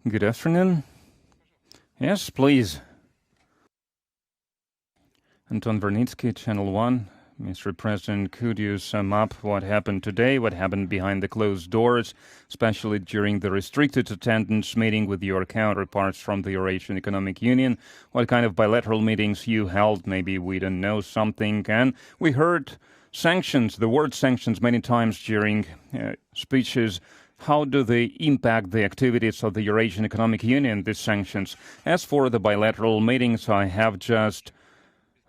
Good afternoon. Yes, please. Anton Vernitsky, Channel 1. Mr. President, could you sum up what happened today, what happened behind the closed doors, especially during the restricted attendance meeting with your counterparts from the Eurasian Economic Union? What kind of bilateral meetings you held? Maybe we don't know something. And we heard sanctions, the word sanctions, many times during speeches. How do they impact the activities of the Eurasian Economic Union, these sanctions? As for the bilateral meetings, I have just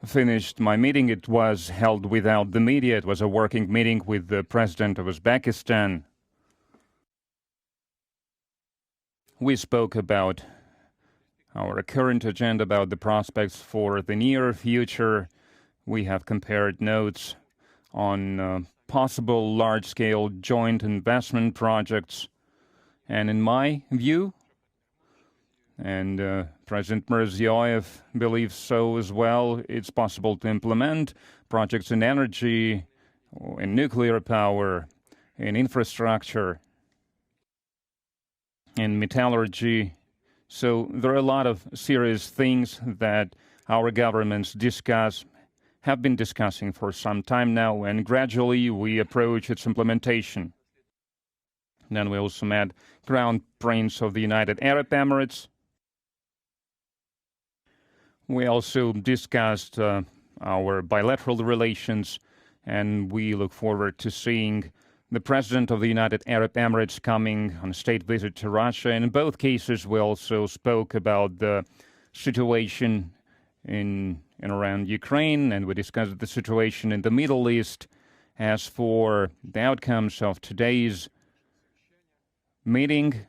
finished my meeting. It was held without the media. It was a working meeting with the president of Uzbekistan. We spoke about our current agenda, about the prospects for the near future. We have compared notes on possible large-scale joint investment projects. And in my view, and President Mirziyoyev believes so as well, it's possible to implement projects in energy, in nuclear power, in infrastructure, in metallurgy. So there are a lot of serious things that our governments have been discussing for some time now, and gradually we approach its implementation. Then we also met Crown Prince of the United Arab Emirates. We also discussed our bilateral relations, and we look forward to seeing the President of the United Arab Emirates coming on a state visit to Russia. And in both cases, we also spoke about the situation in and around Ukraine, and we discussed the situation in the Middle East. As for the outcomes of today's meeting,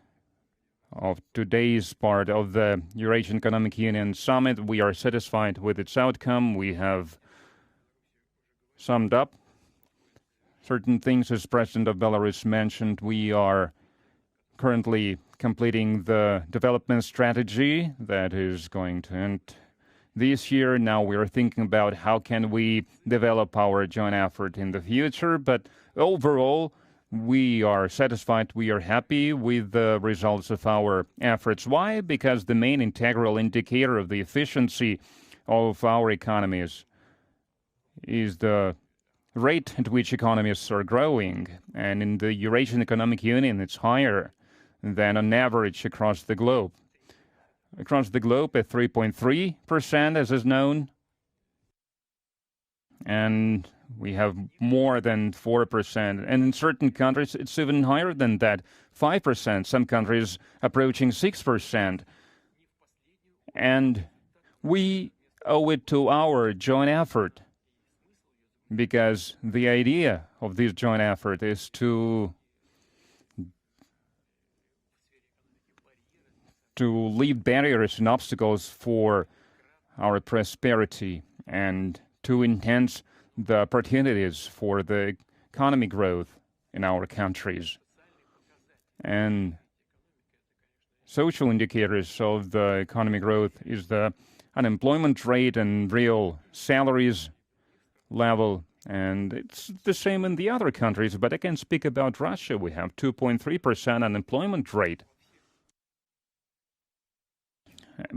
of today's part of the Eurasian Economic Union Summit, we are satisfied with its outcome. We have summed up certain things, as President of Belarus mentioned. We are currently completing the development strategy that is going to end this year. Now we are thinking about how can we develop our joint effort in the future. But overall, we are satisfied, we are happy with the results of our efforts. Why? Because the main integral indicator of the efficiency of our economies is the rate at which economies are growing. And in the Eurasian Economic Union, it's higher than on average across the globe. Across the globe at 3.3%, as is known. And we have more than 4%. And in certain countries, it's even higher than that, 5%. Some countries approaching 6%. And we owe it to our joint effort, because the idea of this joint effort is to leave barriers and obstacles for our prosperity and to enhance the opportunities for the economic growth in our countries. And social indicators of the economic growth is the unemployment rate and real salaries level. And it's the same in the other countries, but I can speak about Russia. We have 2.3% unemployment rate,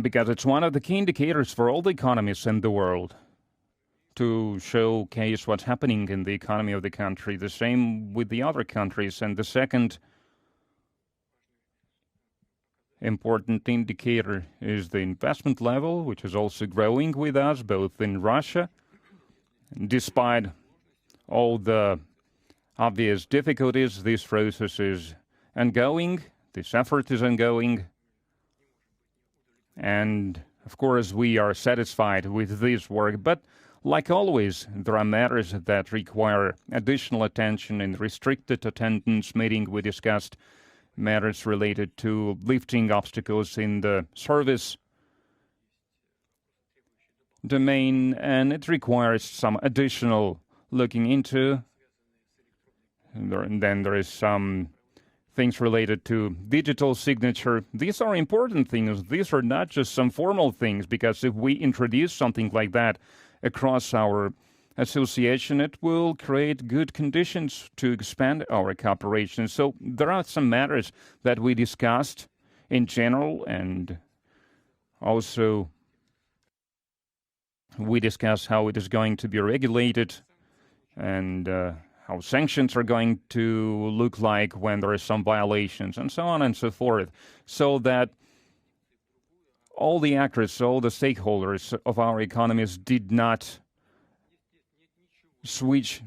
because it's one of the key indicators for all the economies in the world to showcase what's happening in the economy of the country. The same with the other countries. And the second important indicator is the investment level, which is also growing with us, both in Russia. Despite all the obvious difficulties, this process is ongoing, this effort is ongoing. And of course, we are satisfied with this work. But like always, there are matters that require additional attention. In restricted attendance meeting, we discussed matters related to lifting obstacles in the service domain, and it requires some additional looking into. And then there is some things related to digital signature. These are important things. These are not just some formal things, because if we introduce something like that across our association, it will create good conditions to expand our cooperation. So there are some matters that we discussed in general, and also we discuss how it is going to be regulated and how sanctions are going to look like when there are some violations, and so on and so forth, so that all the actors, all the stakeholders of our economies did not switch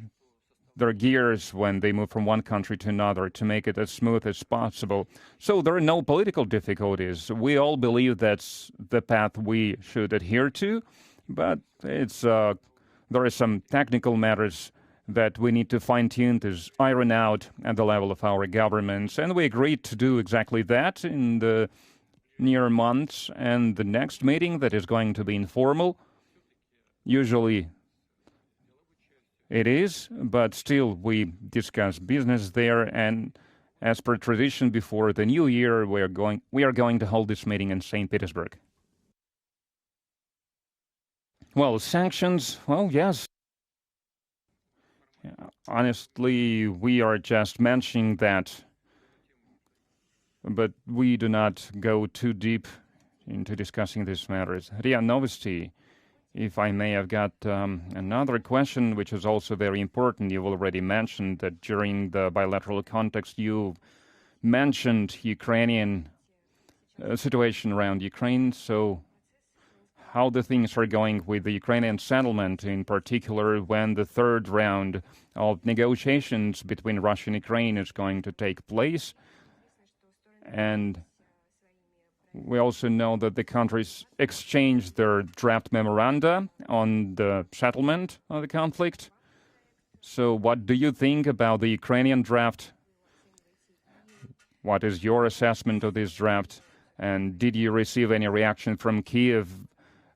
their gears when they move from one country to another, to make it as smooth as possible. So there are no political difficulties. We all believe that's the path we should adhere to, but there are some technical matters that we need to fine-tune, to iron out at the level of our governments. And we agreed to do exactly that in the near months. And the next meeting, that is going to be informal, usually it is, but still we discuss business there. And as per tradition, before the new year, we are going to hold this meeting in St. Petersburg. Well, sanctions, well, yes. Honestly, we are just mentioning that, but we do not go too deep into discussing these matters. RIA Novosti, if I may, I've got another question, which is also very important. You've already mentioned that during the bilateral context, you mentioned Ukrainian situation around Ukraine. So how the things are going with the Ukrainian settlement, in particular when the third round of negotiations between Russia and Ukraine is going to take place. And we also know that the countries exchanged their draft memoranda on the settlement of the conflict. So what do you think about the Ukrainian draft? What is your assessment of this draft? And did you receive any reaction from Kiev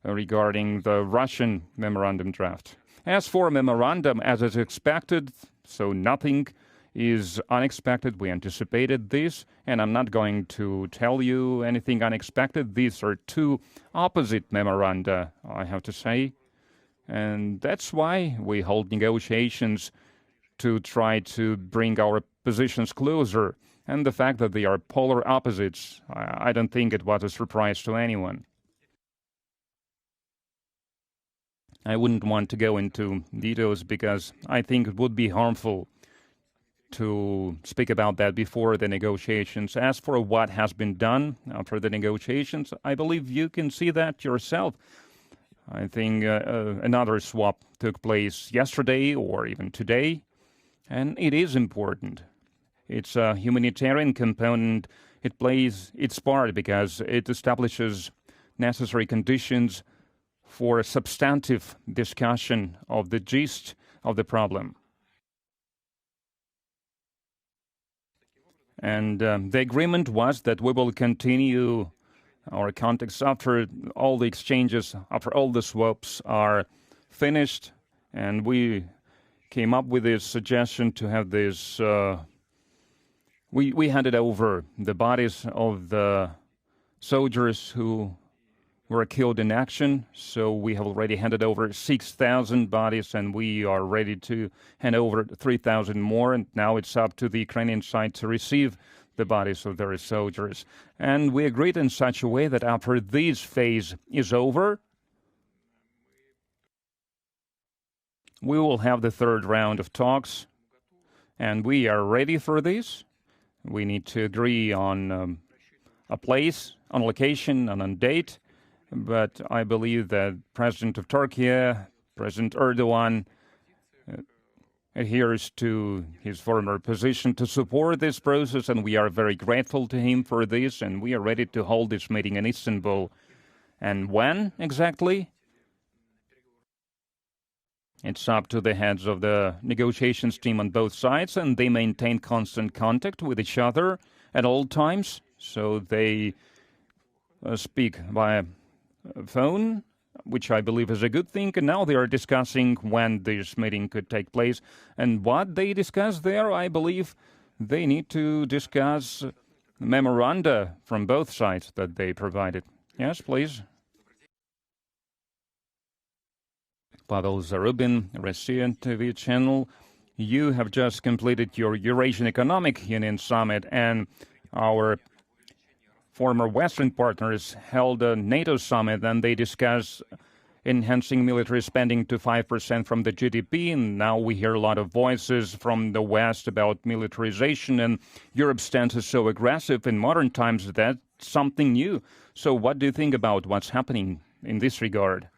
regarding the Russian memorandum draft? As for memorandum, as is expected, so nothing is unexpected. We anticipated this, and I'm not going to tell you anything unexpected. These are two opposite memoranda, I have to say. And that's why we hold negotiations, to try to bring our positions closer. And the fact that they are polar opposites, I don't think it was a surprise to anyone. I wouldn't want to go into details because I think it would be harmful to speak about that before the negotiations. As for what has been done after the negotiations, I believe you can see that yourself. I think another swap took place yesterday or even today, and it is important. It's a humanitarian component. It plays its part because it establishes necessary conditions for a substantive discussion of the gist of the problem. And the agreement was that we will continue our contacts after all the exchanges, after all the swaps are finished. And we came up with this suggestion to have this. We handed over the bodies of the soldiers who were killed in action. So we have already handed over 6,000 bodies, and we are ready to hand over 3,000 more. And now it's up to the Ukrainian side to receive the bodies of their soldiers. And we agreed in such a way that after this phase is over, we will have the third round of talks. And we are ready for this. We need to agree on a place, on location, and on date. But I believe that President of Turkey, President Erdogan, adheres to his former position to support this process, and we are very grateful to him for this, and we are ready to hold this meeting in Istanbul. And when exactly? It's up to the heads of the negotiations team on both sides, and they maintain constant contact with each other at all times, so they speak via phone, which I believe is a good thing. And now they are discussing when this meeting could take place. And what they discuss there, I believe they need to discuss memoranda from both sides that they provided. Yes, please. Pavel Zarubin, Russian TV channel. You have just completed your Eurasian Economic Union Summit, and our former Western partners held a NATO summit, and they discussed enhancing military spending to 5% from the GDP. And now we hear a lot of voices from the West about militarization, and Europe's stance is so aggressive in modern times. That's something new. So what do you think about what's happening in this regard?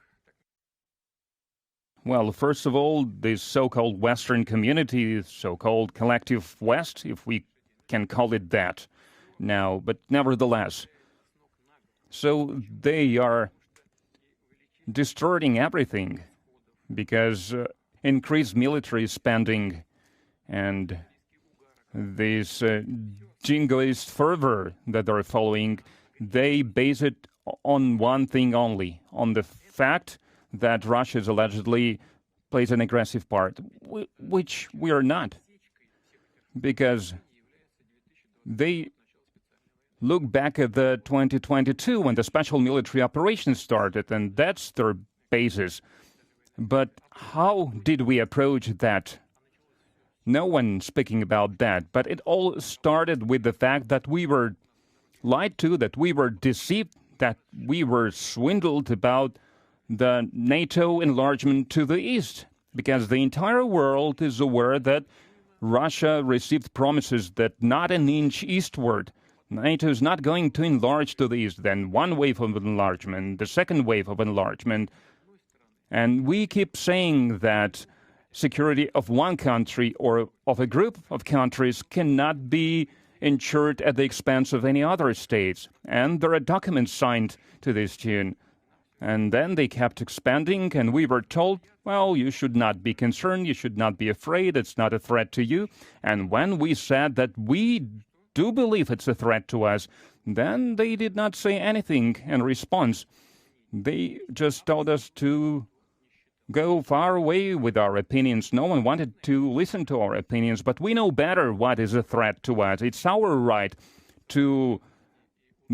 Well, first of all, this so-called Western community, so-called collective West, if we can call it that now, but nevertheless, so they are distorting everything because increased military spending and this jingoist fervor that they're following, they base it on one thing only, on the fact that Russia is allegedly plays an aggressive part, which we are not, because they look back at the 2022 when the special military operation started, and that's their basis. But how did we approach that? No one speaking about that, but it all started with the fact that we were lied to, that we were deceived, that we were swindled about the NATO enlargement to the east, because the entire world is aware that Russia received promises that not an inch eastward. NATO is not going to enlarge to the east. Then one wave of enlargement, the second wave of enlargement. And we keep saying that security of one country or of a group of countries cannot be ensured at the expense of any other states. And there are documents signed to this tune. And then they kept expanding, and we were told, well, you should not be concerned, you should not be afraid, it's not a threat to you. And when we said that we do believe it's a threat to us, then they did not say anything in response. They just told us to go far away with our opinions. No one wanted to listen to our opinions, but we know better what is a threat to us. It's our right to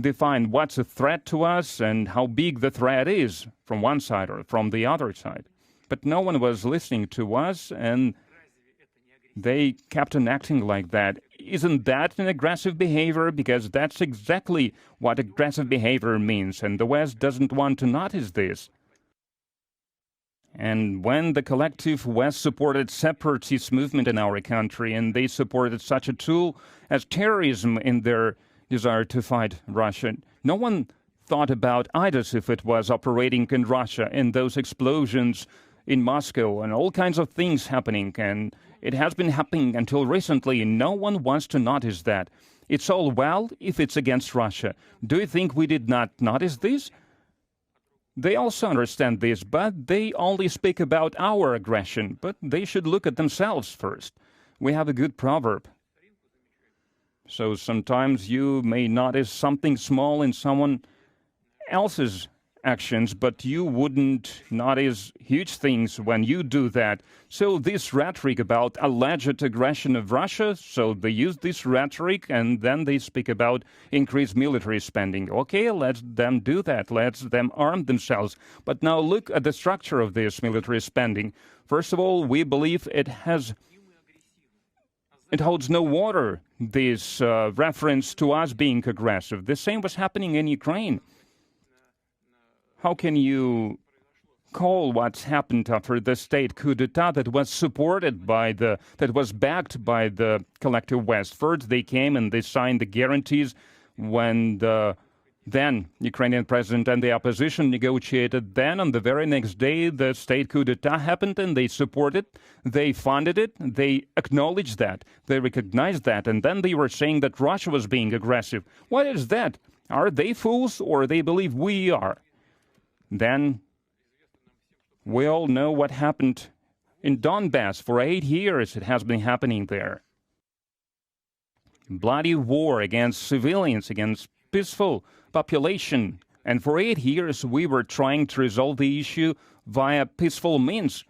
define what's a threat to us and how big the threat is from one side or from the other side. But no one was listening to us, and they kept on acting like that. Isn't that an aggressive behavior? Because that's exactly what aggressive behavior means, and the West doesn't want to notice this. And when the collective West supported separatist movement in our country, and they supported such a tool as terrorism in their desire to fight Russia, no one thought about ISIS if it was operating in Russia, and those explosions in Moscow and all kinds of things happening. And it has been happening until recently. No one wants to notice that. It's all well if it's against Russia. Do you think we did not notice this? They also understand this, but they only speak about our aggression. But they should look at themselves first. We have a good proverb. So sometimes you may notice something small in someone else's actions, but you wouldn't notice huge things when you do that. So this rhetoric about alleged aggression of Russia, so they use this rhetoric and then they speak about increased military spending. Okay, let them do that. Let them arm themselves. But now look at the structure of this military spending. First of all, we believe it holds no water, this reference to us being aggressive. The same was happening in Ukraine. How can you call what's happened after the state coup d'etat that was supported by that was backed by the collective West? First, they came and they signed the guarantees when the then Ukrainian president and the opposition negotiated. Then on the very next day, the state coup d'etat happened and they supported, they funded it, they acknowledged that, they recognized that, and then they were saying that Russia was being aggressive. What is that? Are they fools or they believe we are? Then we all know what happened in Donbass. For 8 years it has been happening there. Bloody war against civilians, against peaceful population. And for 8 years we were trying to resolve the issue via peaceful means.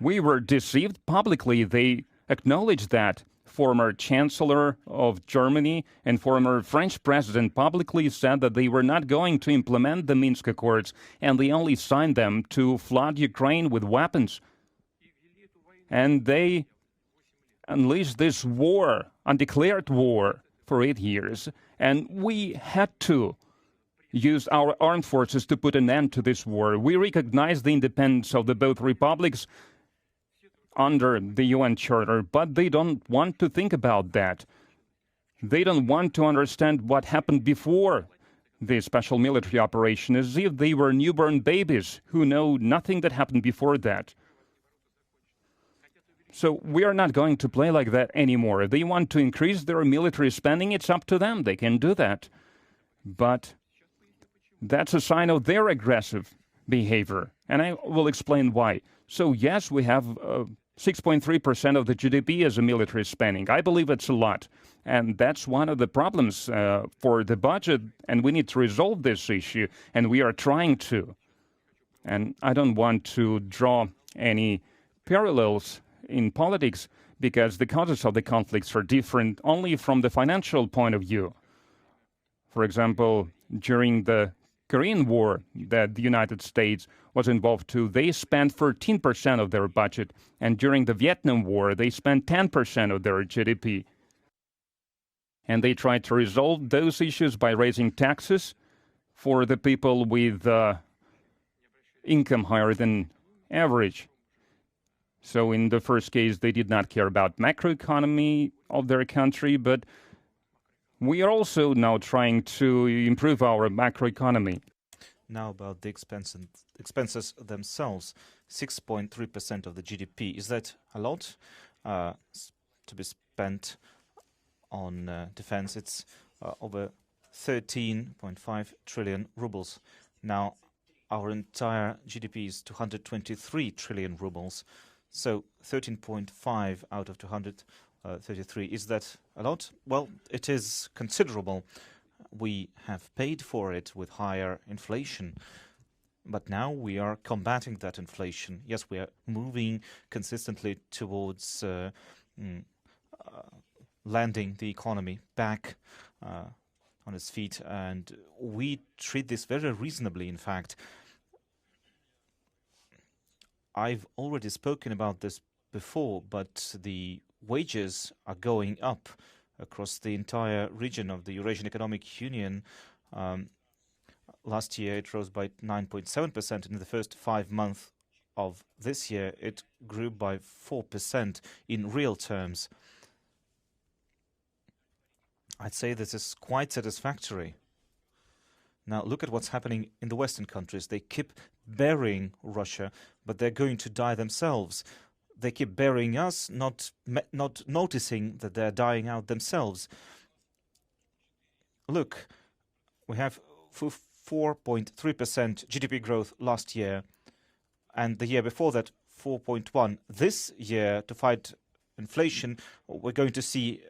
We were deceived publicly. They acknowledged that. Former Chancellor of Germany and former French President publicly said that they were not going to implement the Minsk Accords, and they only signed them to flood Ukraine with weapons. And they unleashed this war, undeclared war, for 8 years. And we had to use our armed forces to put an end to this war. We recognize the independence of the both republics under the UN Charter, but they don't want to think about that. They don't want to understand what happened before the special military operation, as if they were newborn babies who know nothing that happened before that. So we are not going to play like that anymore. If they want to increase their military spending, it's up to them. They can do that. But that's a sign of their aggressive behavior. And I will explain why. So yes, we have 6.3% of the GDP as a military spending. I believe it's a lot. And that's one of the problems for the budget. And we need to resolve this issue. And we are trying to. And I don't want to draw any parallels in politics because the causes of the conflicts are different only from the financial point of view. For example, during the Korean War that the United States was involved to, they spent 13% of their budget. And during the Vietnam War, they spent 10% of their GDP. And they tried to resolve those issues by raising taxes for the people with income higher than average. So in the first case, they did not care about macroeconomy of their country, but we are also now trying to improve our macroeconomy. Now about the expenses themselves, 6.3% of the GDP. Is that a lot to be spent on defense? It's over 13.5 trillion rubles. Now, our entire GDP is 223 trillion rubles. So 13.5 out of 233. Is that a lot? Well, it is considerable. We have paid for it with higher inflation. But now we are combating that inflation. Yes, we are moving consistently towards landing the economy back on its feet. And we treat this very reasonably, in fact. I've already spoken about this before, but the wages are going up across the entire region of the Eurasian Economic Union. Last year, it rose by 9.7%. In the first 5 months of this year, it grew by 4% in real terms. I'd say this is quite satisfactory. Now, look at what's happening in the Western countries. They keep burying Russia, but they're going to die themselves. They keep burying us, not noticing that they're dying out themselves. Look, we have 4.3% GDP growth last year, and the year before that, 4.1%. This year, to fight inflation, we're going to see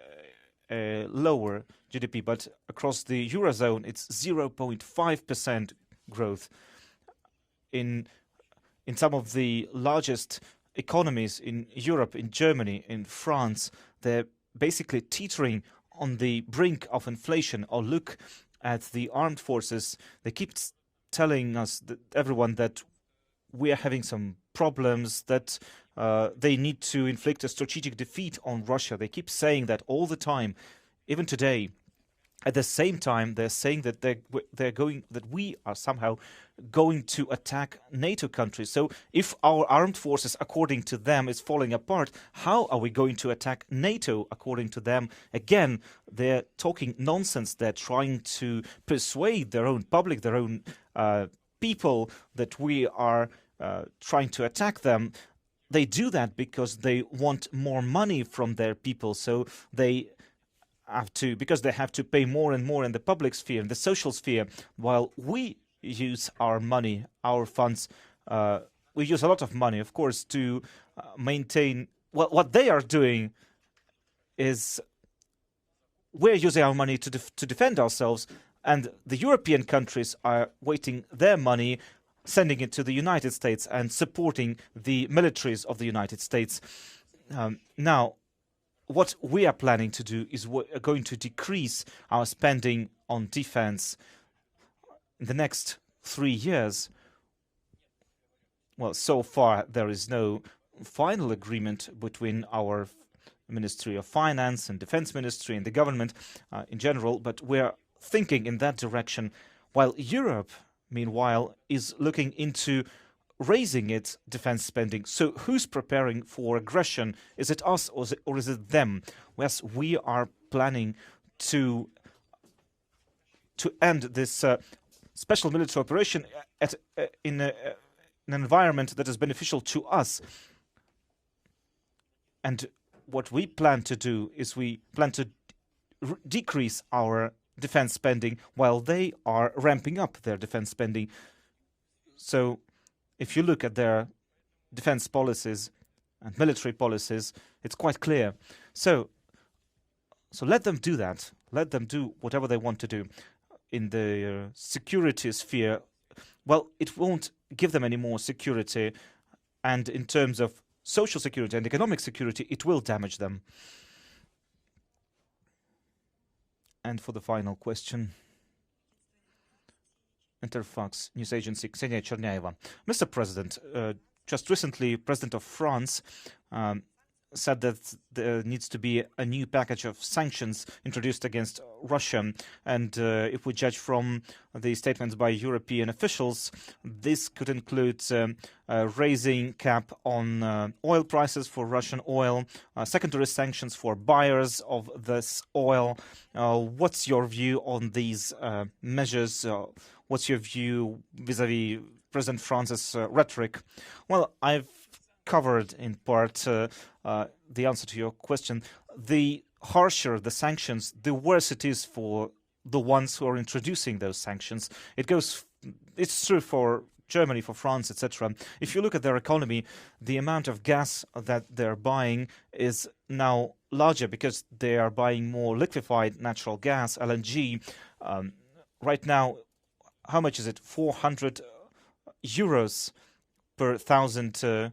a lower GDP, but across the Eurozone, it's 0.5% growth. In some of the largest economies in Europe, in Germany, in France, they're basically teetering on the brink of inflation. Or look at the armed forces. They keep telling us, everyone, that we are having some problems, that they need to inflict a strategic defeat on Russia. They keep saying that all the time, even today. At the same time, they're saying that that we are somehow going to attack NATO countries. So if our armed forces, according to them, is falling apart, how are we going to attack NATO, according to them? Again, they're talking nonsense. They're trying to persuade their own public, their own people, that we are trying to attack them. They do that because they want more money from their people. So they because they have to pay more and more in the public sphere, in the social sphere, while we use our money, our funds. We use a lot of money, of course, to maintain. Well, what they are doing is we're using our money to defend ourselves, and the European countries are wasting their money, sending it to the United States and supporting the militaries of the United States. Now, what we are planning to do is we're going to decrease our spending on defense in the next 3 years. Well, so far there is no final agreement between our Ministry of Finance and Defense Ministry and the government in general, but we're thinking in that direction, while Europe, meanwhile, is looking into raising its defense spending. So who's preparing for aggression? Is it us or is it them? Yes, we are planning to end this special military operation in an environment that is beneficial to us. And what we plan to do is we plan to decrease our defense spending while they are ramping up their defense spending. So if you look at their defense policies and military policies, it's quite clear. So let them do that. Let them do whatever they want to do. In the security sphere, well, it won't give them any more security. And in terms of social security and economic security, it will damage them. And for the final question, Interfax news agency, Ksenia Chernyeva. Mr. President, just recently, President of France said that there needs to be a new package of sanctions introduced against Russia. And if we judge from the statements by European officials, this could include raising cap on oil prices for Russian oil, secondary sanctions for buyers of this oil. What's your view on these measures? What's your view vis-a-vis President France's rhetoric? Well, I've covered in part the answer to your question. The harsher the sanctions, the worse it is for the ones who are introducing those sanctions. It's true for Germany, for France, etc. If you look at their economy, the amount of gas that they're buying is now larger because they are buying more liquefied natural gas, LNG. Right now, how much is it? 400 euros per 1,000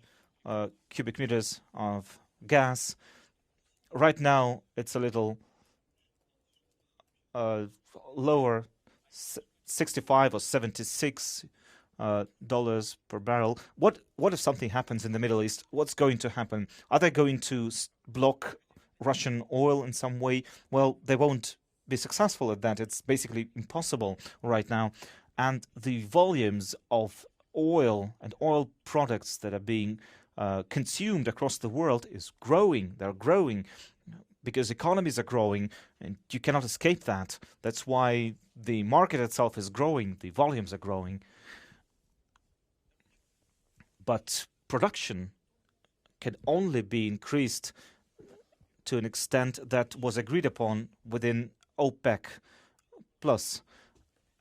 cubic meters of gas. Right now, it's a little lower, 65 or 76 dollars per barrel. What if something happens in the Middle East? What's going to happen? Are they going to block Russian oil in some way? Well, they won't be successful at that. It's basically impossible right now. And the volumes of oil and oil products that are being consumed across the world is growing. They're growing because economies are growing, and you cannot escape that. That's why the market itself is growing. The volumes are growing. But production can only be increased to an extent that was agreed upon within OPEC plus.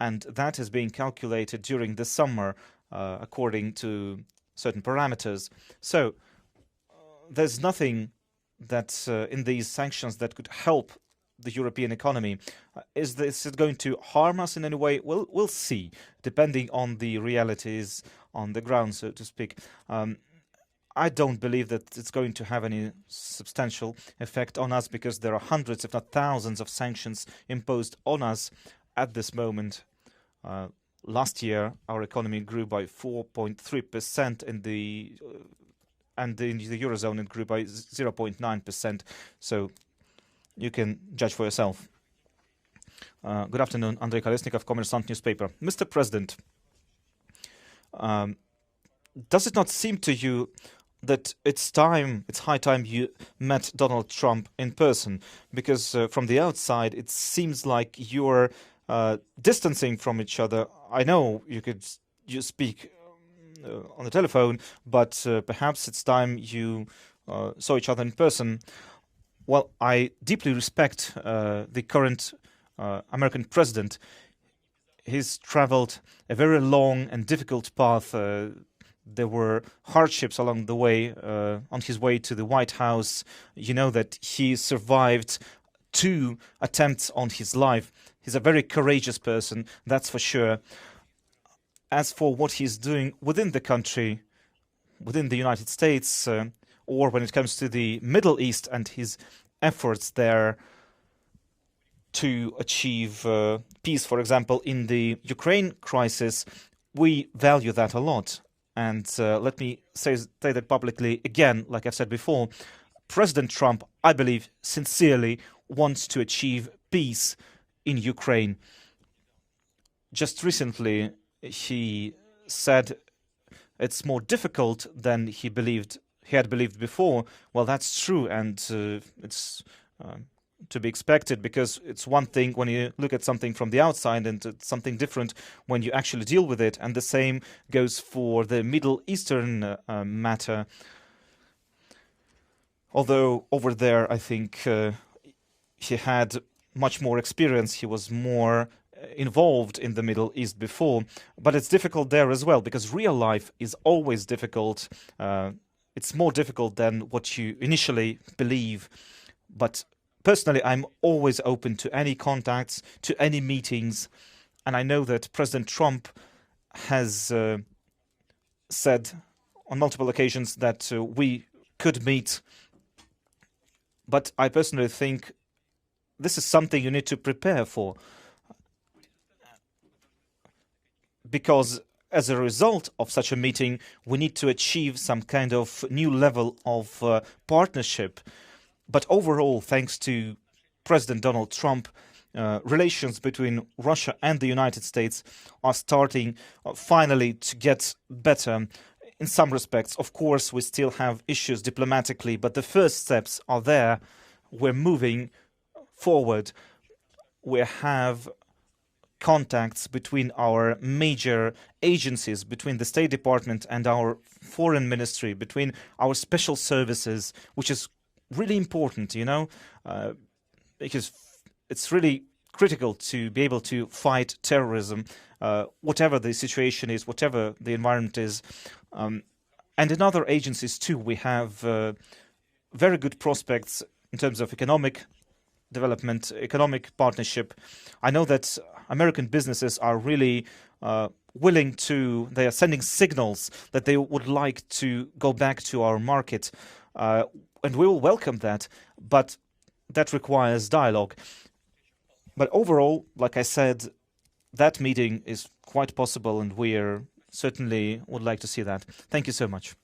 And that is being calculated during the summer according to certain parameters. So there's nothing that in these sanctions that could help the European economy. Is it going to harm us in any way? Well, we'll see, depending on the realities on the ground, so to speak. I don't believe that it's going to have any substantial effect on us because there are hundreds, if not thousands, of sanctions imposed on us at this moment. Last year, our economy grew by 4.3% and in the Eurozone it grew by 0.9%. So you can judge for yourself. Good afternoon, Andrei Kolesnikov, Kommersant newspaper. Mr. President, does it not seem to you that it's high time you met Donald Trump in person? Because from the outside, it seems like you're distancing from each other. I know you speak on the telephone, but perhaps it's time you saw each other in person. Well, I deeply respect the current American president. He's traveled a very long and difficult path. There were hardships along the way on his way to the White House. You know that he survived 2 attempts on his life. He's a very courageous person, that's for sure. As for what he's doing within the country, within the United States, or when it comes to the Middle East and his efforts there to achieve peace, for example, in the Ukraine crisis, we value that a lot. And let me say that publicly again, like I've said before, President Trump, I believe, sincerely wants to achieve peace in Ukraine. Just recently, he said it's more difficult than he had believed before. Well, that's true, and it's to be expected, because it's one thing when you look at something from the outside, and it's something different when you actually deal with it. And the same goes for the Middle Eastern matter. Although over there, I think he had much more experience. He was more involved in the Middle East before. But it's difficult there as well, because real life is always difficult. It's more difficult than what you initially believe. But personally, I'm always open to any contacts, to any meetings. And I know that President Trump has said on multiple occasions that we could meet. But I personally think this is something you need to prepare for. Because as a result of such a meeting, we need to achieve some kind of new level of partnership. But overall, thanks to President Donald Trump, relations between Russia and the United States are starting finally to get better in some respects. Of course, we still have issues diplomatically, but the first steps are there. We're moving forward. We have contacts between our major agencies, between the State Department and our Foreign Ministry, between our special services, which is really important, because it's really critical to be able to fight terrorism, whatever the situation is, whatever the environment is. And in other agencies too, we have very good prospects in terms of economic development, economic partnership. I know that American businesses are really willing to, they are sending signals that they would like to go back to our market. And we will welcome that, but that requires dialogue. But overall, like I said, that meeting is quite possible, and we certainly would like to see that. Thank you so much.